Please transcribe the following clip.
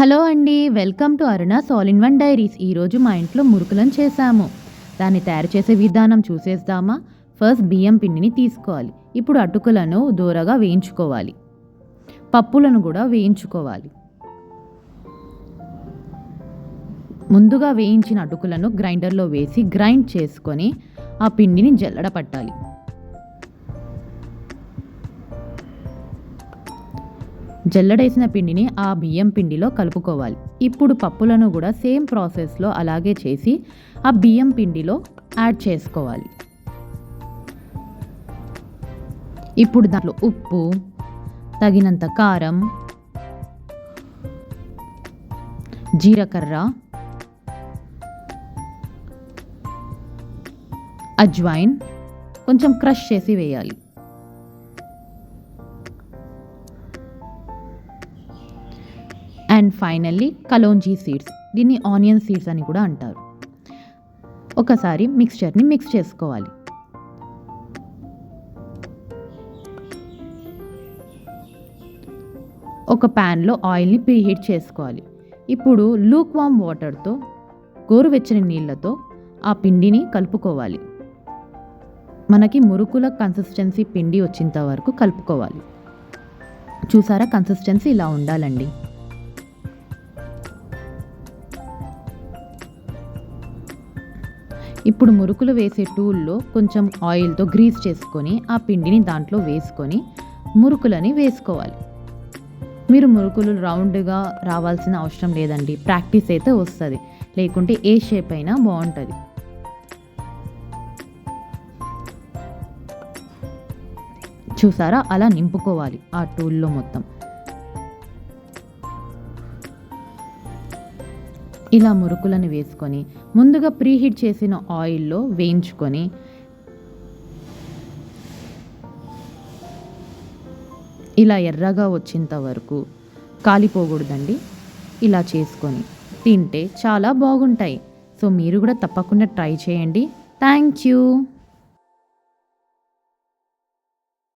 Hello అండి, welcome to Aruna's all in one diaries. ఈరోజు మా ఇంట్లో మురుకులను చేశాము. దాన్ని తయారు చేసే విధానం చూసేద్దామా? ఫస్ట్ బియ్యం పిండిని తీసుకోవాలి. ఇప్పుడు అటుకులను దూరగా వేయించుకోవాలి. పప్పులను కూడా వేయించుకోవాలి. ముందుగా వేయించిన అటుకులను గ్రైండర్లో వేసి గ్రైండ్ చేసుకొని ఆ పిండిని జల్లెడ పట్టాలి. జల్లడేసిన పిండిని ఆ బియ్యం పిండిలో కలుపుకోవాలి. ఇప్పుడు పప్పులను కూడా సేమ్ ప్రాసెస్లో అలాగే చేసి ఆ బియ్యం పిండిలో యాడ్ చేసుకోవాలి. ఇప్పుడు దాంట్లో ఉప్పు, తగినంత కారం, జీలకర్ర, అజ్వైన్ కొంచెం క్రష్ చేసి వేయాలి. అండ్ ఫైనల్లీ కలోంజీ సీడ్స్, దీన్ని ఆనియన్ సీడ్స్ అని కూడా అంటారు. ఒకసారి మిక్స్చర్ని మిక్స్ చేసుకోవాలి. ఒక ప్యాన్లో ఆయిల్ని ప్రీహీట్ చేసుకోవాలి. ఇప్పుడు లూక్ వామ్ వాటర్తో, గోరువెచ్చని నీళ్ళతో ఆ పిండిని కలుపుకోవాలి. మనకి మురుకుల కన్సిస్టెన్సీ పిండి వచ్చేంత వరకు కలుపుకోవాలి. చూసారా, కన్సిస్టెన్సీ ఇలా ఉండాలండి. ఇప్పుడు మురుకులు వేసే టూల్లో కొంచెం ఆయిల్తో గ్రీస్ చేసుకొని ఆ పిండిని దాంట్లో వేసుకొని మురుకులని వేసుకోవాలి. మీరు మురుకులు రౌండ్గా రావాల్సిన అవసరం లేదండి, ప్రాక్టీస్ అయితే వస్తుంది. లేకుంటే ఏ షేప్ అయినా బాగుంటుంది. చూసారా, అలా నింపుకోవాలి ఆ టూల్లో మొత్తం. ఇలా మురుకులను వేసుకొని ముందుగా ప్రీహీట్ చేసిన ఆయిల్లో వేయించుకొని ఇలా ఎర్రగా వచ్చేంత వరకు కాలిపోకూడదండి. ఇలా చేసుకొని తింటే చాలా బాగుంటాయి. సో మీరు కూడా తప్పకుండా ట్రై చేయండి. Thank you.